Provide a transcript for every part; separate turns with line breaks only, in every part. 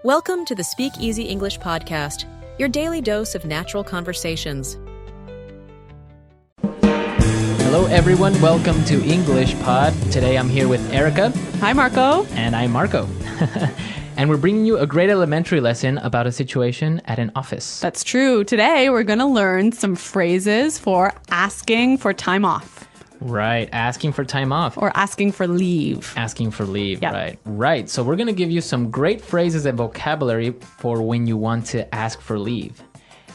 Welcome to the SpeakEasy English podcast, your daily dose of natural conversations.
Hello everyone, welcome to English Pod. Today I'm here with Erica.
Hi Marco.
And I'm Marco. And we're bringing you a great elementary lesson about a situation at an office.
That's true. Today we're going to learn some phrases for asking for time off.
Right, asking for time off.
Or asking for leave.
Asking for leave,
Yeah.
right. Right, so we're going to give you some great phrases and vocabulary for when you want to ask for leave.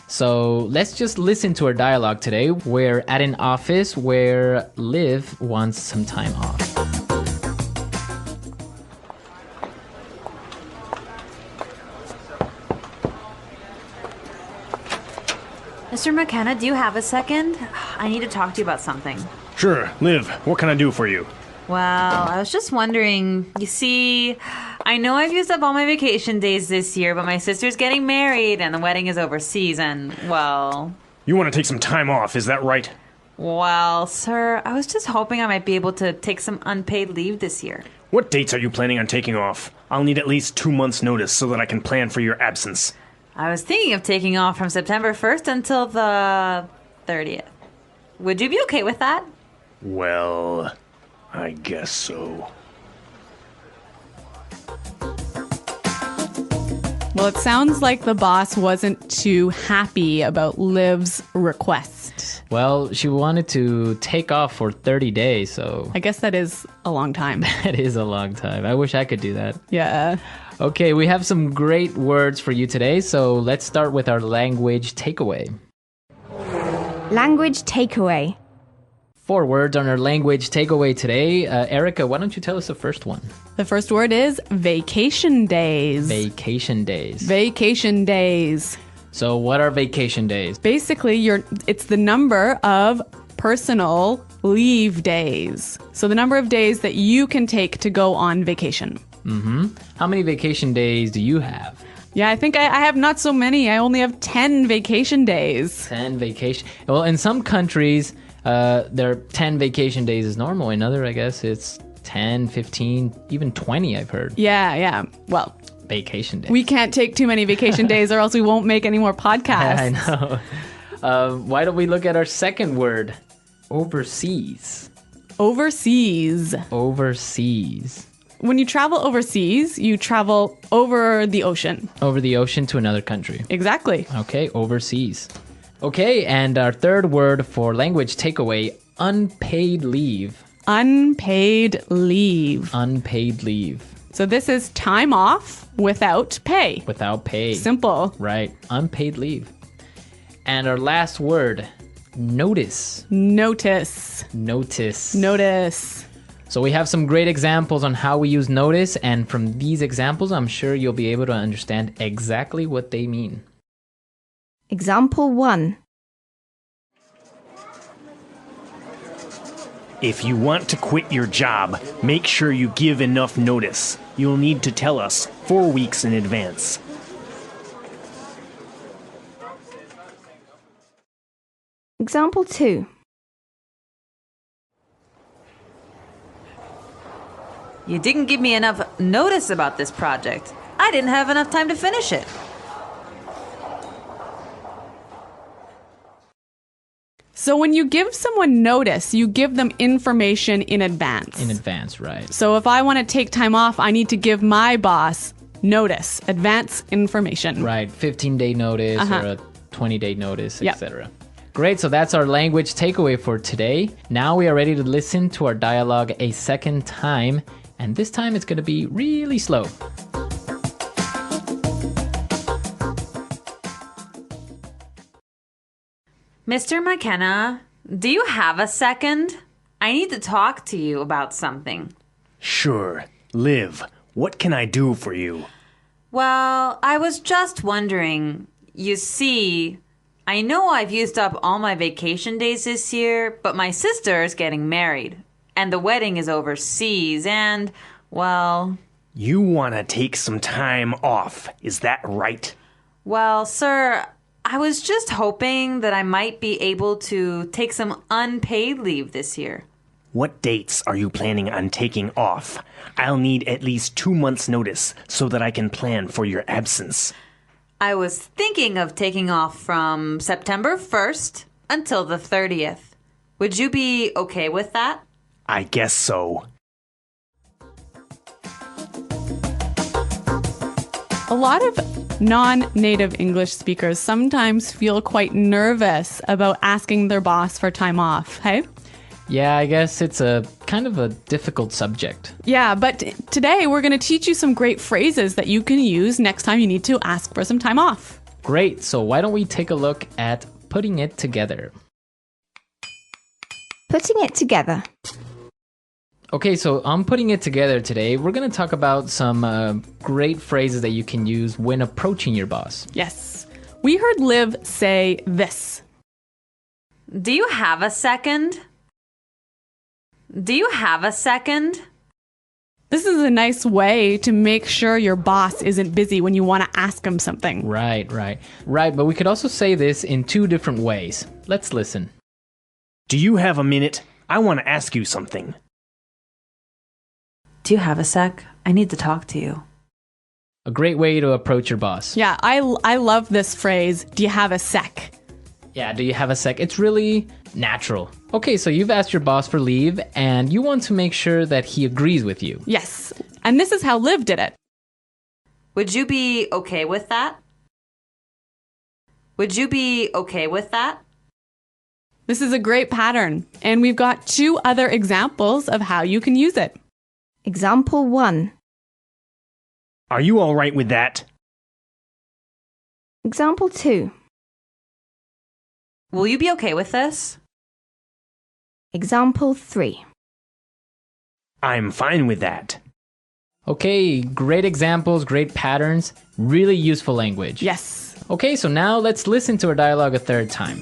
So let's just listen to our dialogue today. We're at an office where Liv wants some time off.
Mr. McKenna, do you have a second? I need to talk to you about something.
Sure. Liv, what can I do for you?
Well, I was just wondering, you see, I know I've used up all my vacation days this year, but my sister's getting married and the wedding is overseas and, well...
You want to take some time off, is that right?
Well, sir, I was just hoping I might be able to take some unpaid leave this year.
What dates are you planning on taking off? I'll need at least 2 months' notice so that I can plan for your absence.
I was thinking of taking off from September 1st until the 30th. Would you be okay with that?
Well, I guess so.
Well, it sounds like the boss wasn't too happy about Liv's request.
Well, she wanted to take off for 30 days, so...
I guess that is a long time.
That is a long time. I wish I could do that.
Yeah.
Okay, we have some great words for you today, so let's start with our language takeaway.
Language takeaway.
4 words on our language takeaway today. Erica, why don't you tell us the first one?
The first word is vacation days.
Vacation days.
Vacation days.
So what are vacation days?
Basically, it's the number of personal leave days. So the number of days that you can take to go on vacation.
Mm-hmm. How many vacation days do you have?
Yeah, I think I have not so many. I only have 10 vacation days.
10 vacation. Well, in some countries, there are 10 vacation days is normal. In other, I guess, it's 10, 15, even 20, I've heard.
Yeah. Well,
vacation days.
we can't take too many vacation days or else we won't make any more podcasts.
I know. Why don't we look at our second word? Overseas.
Overseas.
Overseas.
When you travel overseas, you travel over the ocean.
Over the ocean to another country.
Exactly.
Okay, overseas. Okay, and our third word for language takeaway, unpaid leave.
Unpaid leave.
Unpaid leave.
So this is time off without pay.
Without pay.
Simple.
Right, unpaid leave. And our last word, notice.
Notice.
Notice.
Notice.
So we have some great examples on how we use notice, and from these examples, I'm sure you'll be able to understand exactly what they mean.
Example 1.
If you want to quit your job, make sure you give enough notice. You'll need to tell us 4 weeks in advance.
Example 2.
You didn't give me enough notice about this project. I didn't have enough time to finish it.
So when you give someone notice, you give them information in advance.
In advance, right.
So if I want to take time off, I need to give my boss notice, advance information.
Right, 15-day notice or a 20-day notice, etc. Great, so that's our language takeaway for today. Now we are ready to listen to our dialogue a second time, and this time it's going to be really slow.
Mr. McKenna, do you have a second? I need to talk to you about something.
Sure. Liv, what can I do for you?
Well, I was just wondering, you see, I know I've used up all my vacation days this year, but my sister is getting married, and the wedding is overseas, and, well...
You want to take some time off, is that right?
Well, sir, I was just hoping that I might be able to take some unpaid leave this year.
What dates are you planning on taking off? I'll need at least 2 months' notice so that I can plan for your absence.
I was thinking of taking off from September 1st until the 30th. Would you be okay with that?
I guess so.
A lot of non-native English speakers sometimes feel quite nervous about asking their boss for time off, hey?
Yeah, I guess it's a kind of a difficult subject.
Yeah, but today we're going to teach you some great phrases that you can use next time you need to ask for some time off.
Great, so why don't we take a look at putting it together?
Putting it together.
Okay, so on putting it together today, we're going to talk about some great phrases that you can use when approaching your boss.
Yes. We heard Liv say this.
Do you have a second? Do you have a second?
This is a nice way to make sure your boss isn't busy when you want to ask him something.
Right, but we could also say this in two different ways. Let's listen.
Do you have a minute? I want to ask you something.
Do you have a sec? I need to talk to you.
A great way to approach your boss.
Yeah, I love this phrase, do you have a sec?
Yeah, do you have a sec? It's really natural. Okay, so you've asked your boss for leave and you want to make sure that he agrees with you.
Yes, and this is how Liv did it.
Would you be okay with that? Would you be okay with that?
This is a great pattern, and we've got 2 other examples of how you can use it.
Example 1.
Are you all right with that?
Example 2.
Will you be okay with this?
Example 3.
I'm fine with that.
Okay, great examples, great patterns, really useful language.
Yes.
Okay, so now let's listen to our dialogue a third time.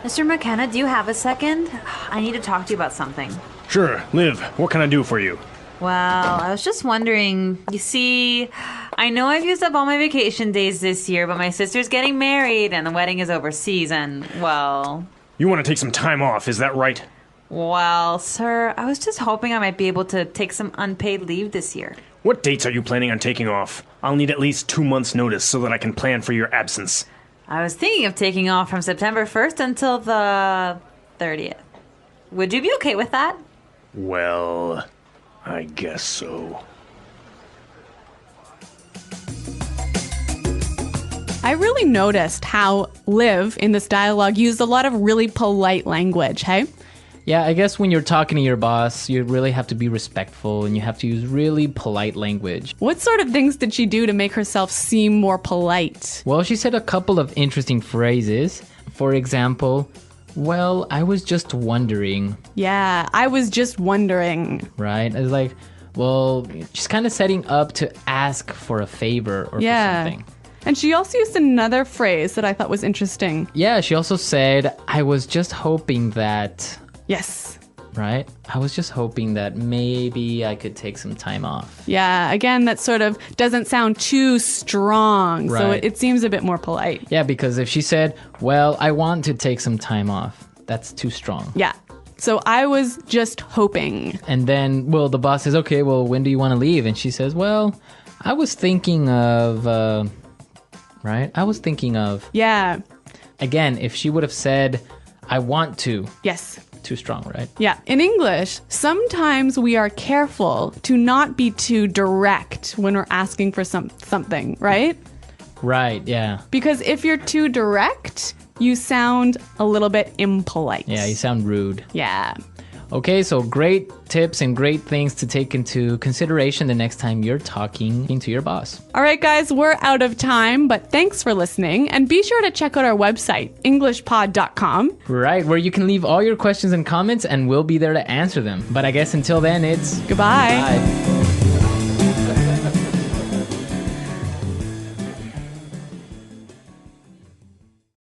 Mr. McKenna, do you have a second? I need to talk to you about something.
Sure, Liv, what can I do for you?
Well, I was just wondering, you see, I know I've used up all my vacation days this year, but my sister's getting married and the wedding is overseas and, well...
You want to take some time off, is that right?
Well, sir, I was just hoping I might be able to take some unpaid leave this year.
What dates are you planning on taking off? I'll need at least 2 months' notice so that I can plan for your absence.
I was thinking of taking off from September 1st until the 30th. Would you be okay with that?
Well, I guess so.
I really noticed how Liv in this dialogue used a lot of really polite language, hey?
Yeah, I guess when you're talking to your boss, you really have to be respectful and you have to use really polite language.
What sort of things did she do to make herself seem more polite?
Well, she said a couple of interesting phrases. For example, well, I was just wondering.
Yeah, I was just wondering.
Right? It's like, well, she's kind of setting up to ask for a favor or for something.
And she also used another phrase that I thought was interesting.
Yeah, she also said, I was just hoping that...
Yes.
Right? I was just hoping that maybe I could take some time off.
Yeah, again, that sort of doesn't sound too strong, so
Right.
it seems a bit more polite.
Yeah, because if she said, well, I want to take some time off, that's too strong.
Yeah. So I was just hoping.
And then, well, the boss says, okay, well, when do you want to leave? And she says, well, I was thinking of, right? I was thinking of.
Yeah.
Again, if she would have said, I want to.
Yes.
Too strong, right?
Yeah. In English, sometimes we are careful to not be too direct when we're asking for something, right?
Right, yeah.
Because if you're too direct, you sound a little bit impolite.
Yeah, you sound rude.
Yeah.
Okay, so great tips and great things to take into consideration the next time you're talking to your boss.
All right, guys, we're out of time, but thanks for listening. And be sure to check out our website, EnglishPod.com.
Right, where you can leave all your questions and comments and we'll be there to answer them. But I guess until then, it's
Goodbye.
Bye.